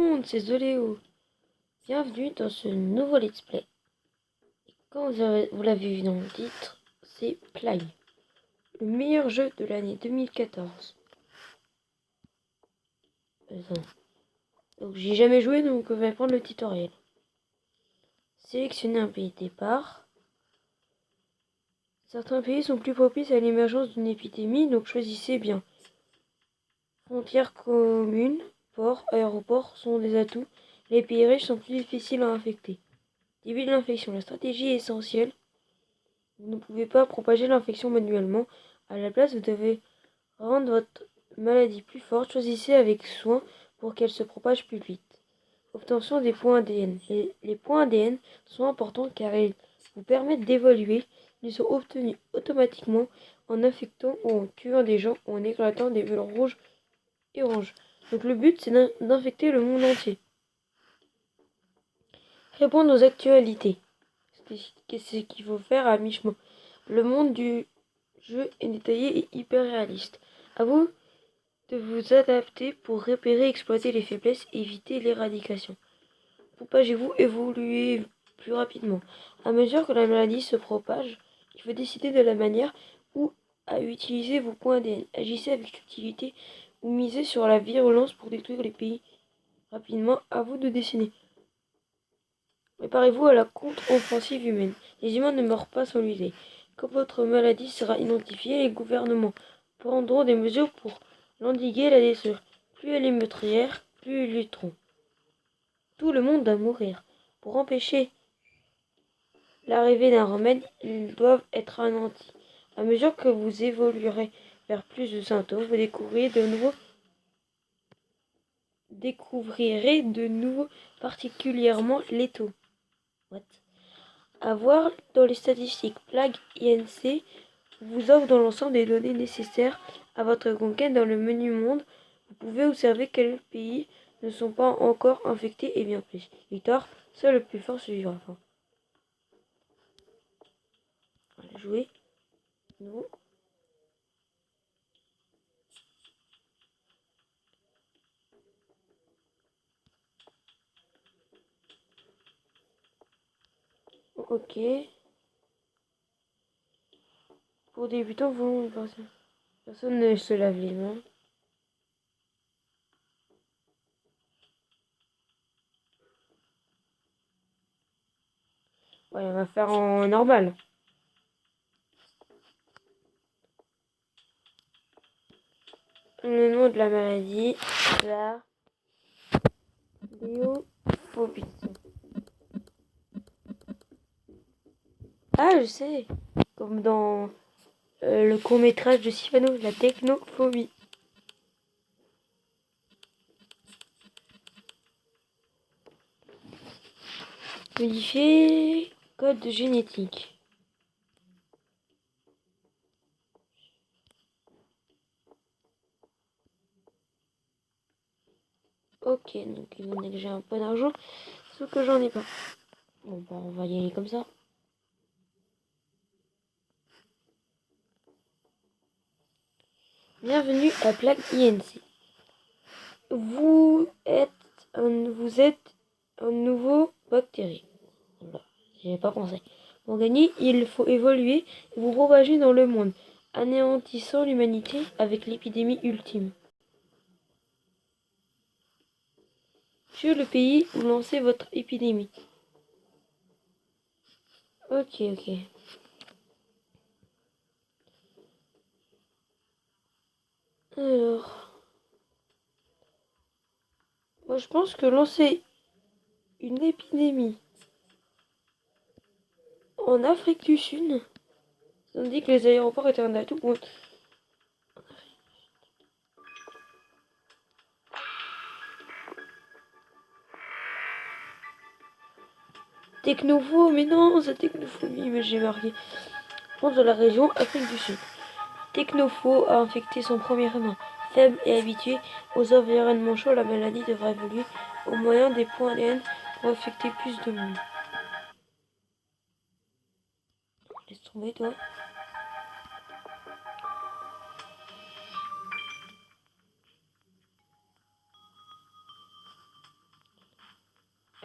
monde, c'est Zoléo. Bienvenue dans ce nouveau let's play. Comme vous l'avez vu dans le titre, c'est Play, le meilleur jeu de l'année 2014. Donc j'y ai jamais joué, donc je vais prendre le tutoriel. Sélectionnez un pays de départ. Certains pays sont plus propices à l'émergence d'une épidémie, donc choisissez bien. Frontières communes, ports, aéroports sont des atouts. Les pays riches sont plus difficiles à infecter. Début de l'infection, la stratégie est essentielle. Vous ne pouvez pas propager l'infection manuellement. À la place, vous devez rendre votre maladie plus forte. Choisissez avec soin pour qu'elle se propage plus vite. Obtention des points ADN. Les points ADN sont importants car ils vous permettent d'évoluer. Ils sont obtenus automatiquement en infectant ou en tuant des gens ou en éclatant des bulles rouges et oranges. Donc le but, c'est d'infecter le monde entier. Répondre aux actualités. Qu'est-ce qu'il faut faire à mi-chemin? Le monde du jeu est détaillé et hyper réaliste. À vous de vous adapter pour repérer et exploiter les faiblesses et éviter l'éradication. Propagez-vous, évoluez plus rapidement. À mesure que la maladie se propage, il faut décider de la manière où à utiliser vos points ADN. Agissez avec subtilité ou misez sur la virulence pour détruire les pays rapidement. À vous de décider. Préparez-vous à la contre-offensive humaine. Les humains ne meurent pas sans lutter. Quand votre maladie sera identifiée, les gouvernements prendront des mesures pour l'endiguer et la détruire. Plus elle est meurtrière, plus ils lutteront. Tout le monde doit mourir. Pour empêcher l'arrivée d'un remède, ils doivent être anéantis. À mesure que vous évoluerez vers plus de symptômes, vous découvrirez de nouveaux particulièrement létaux. À voir dans les statistiques, Plague INC vous offre dans l'ensemble des données nécessaires à votre conquête. Dans le menu monde, vous pouvez observer quels pays ne sont pas encore infectés et bien plus. Victor, seul le plus fort survivra. On va jouer. Nouveau. Ok. Pour débutants, personne ne se lave les mains. Ouais, on va faire en normal. Le nom de la maladie, la biophobie. Ah, je sais. Comme dans le court-métrage de Sifano, la technophobie. Modifier code génétique. Ok, donc ils vont dire que j'ai un peu d'argent, sauf que j'en ai pas. Bon, bah, on va y aller comme ça. Bienvenue à Plague INC. Vous êtes un nouveau bactérie. Voilà, j'y avais pas pensé. Pour gagner, il faut évoluer et vous propager dans le monde, anéantissant l'humanité avec l'épidémie ultime. Sur le pays où lancez votre épidémie. Ok. Alors, moi je pense que lancer une épidémie en Afrique du Sud, ça me dit que les aéroports étaient un atout. Bon. Technopho, mais non, c'est technophobie, mais j'ai marqué. France de la région Afrique du Sud. Technopho a infecté son premier humain. Faible et habitué aux environnements chauds, la maladie devra évoluer au moyen des points ADN pour infecter plus de monde. Laisse tomber, toi.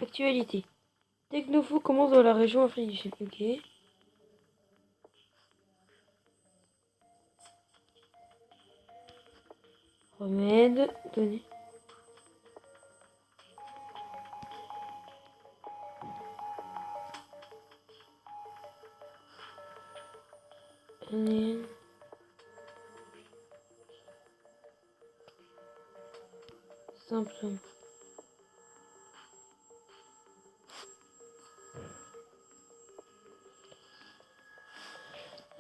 Actualité. Technofo commence dans la région Afrique du Sud. Ok. Remède. Données. Symptômes.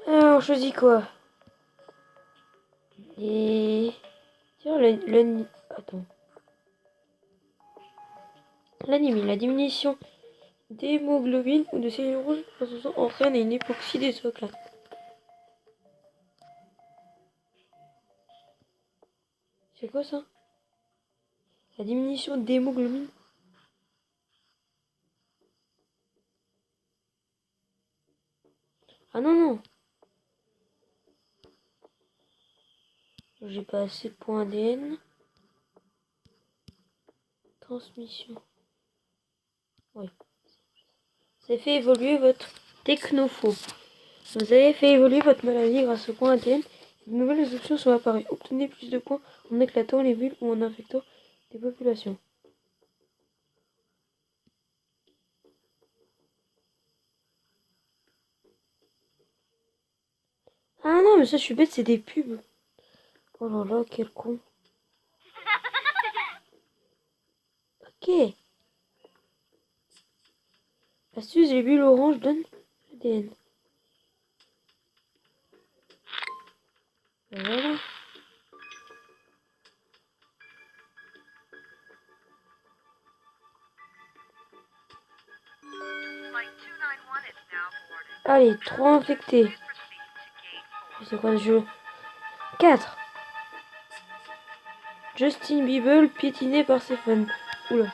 Alors, on choisit quoi? Et... Tiens, attends. L'anémie, la diminution d'hémoglobine ou de cellules rouges dans son sang entraîne une hypoxie des socs. C'est quoi ça? La diminution d'hémoglobine? Ah non, non. J'ai pas assez de points ADN. Transmission. Oui. Vous avez fait évoluer votre technopho. Vous avez fait évoluer votre maladie grâce au point ADN. De nouvelles options sont apparues. Obtenez plus de points en éclatant les bulles ou en infectant des populations. Ah non, mais ça, je suis bête, c'est des pubs. Oh là là, quel con. Ok. Astuce, les bulles oranges donnent l'ADN. Voilà. Allez, 3 infectés. C'est quoi ce jeu? 4. Justin Bieber piétiné par ses fans. Oula.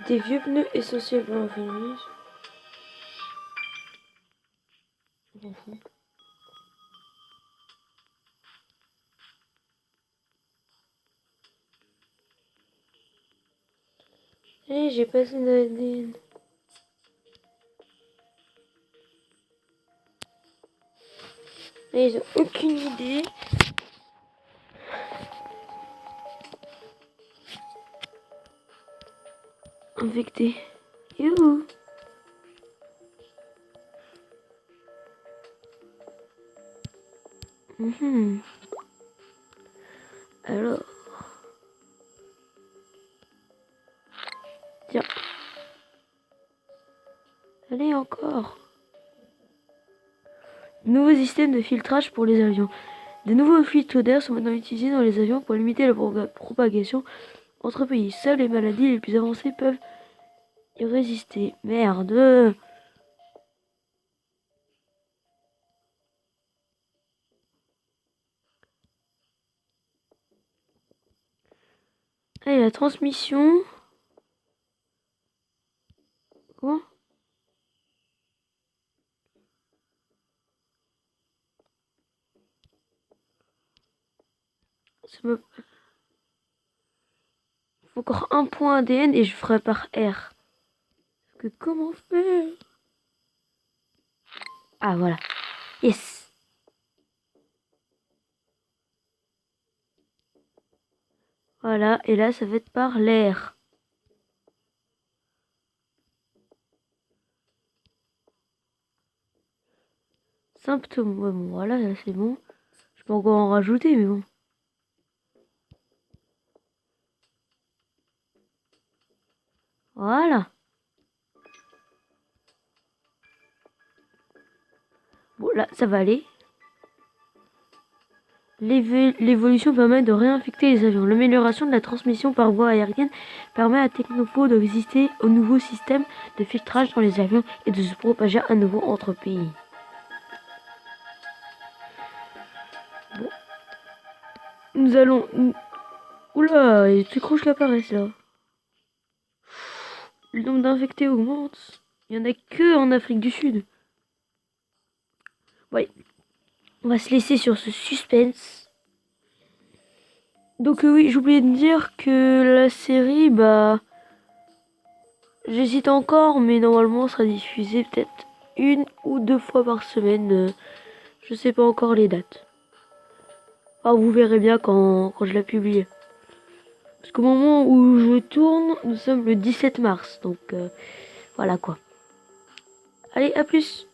Des vieux pneus essentiels pour la famille. On s'en fout. Allez, j'ai passé d'ADN. Là, ils ont aucune idée. Infecté. Youhou. Alors. Tiens. Allez, encore. Nouveau système de filtrage pour les avions. De nouveaux filtres d'air sont maintenant utilisés dans les avions pour limiter la propagation entre pays. Seules les maladies les plus avancées peuvent y résister. Merde. Allez, la transmission. Quoi? Ça me... Faut encore un point ADN et je ferai par R. Que comment faire? Ah voilà. Yes. Voilà, et là ça va être par l'air. Symptômes, ouais bon voilà, là c'est bon. Je peux encore en rajouter mais bon. Voilà. Bon là ça va aller. L'évolution permet de réinfecter les avions. L'amélioration de la transmission par voie aérienne permet à Technopole de résister au nouveau système de filtrage dans les avions et de se propager à nouveau entre pays. Bon. Nous allons... Oula, il y a des croches qui apparaissent là. Le nombre d'infectés augmente. Il n'y en a que en Afrique du Sud. Ouais. On va se laisser sur ce suspense. Donc oui, j'oubliais de dire que la série, bah, j'hésite encore, mais normalement, ça sera diffusé peut-être 1 ou 2 fois par semaine. Je sais pas encore les dates. Ah, vous verrez bien quand je la publie. Parce qu'au moment où je tourne, nous sommes le 17 mars. Donc voilà quoi. Allez, à plus!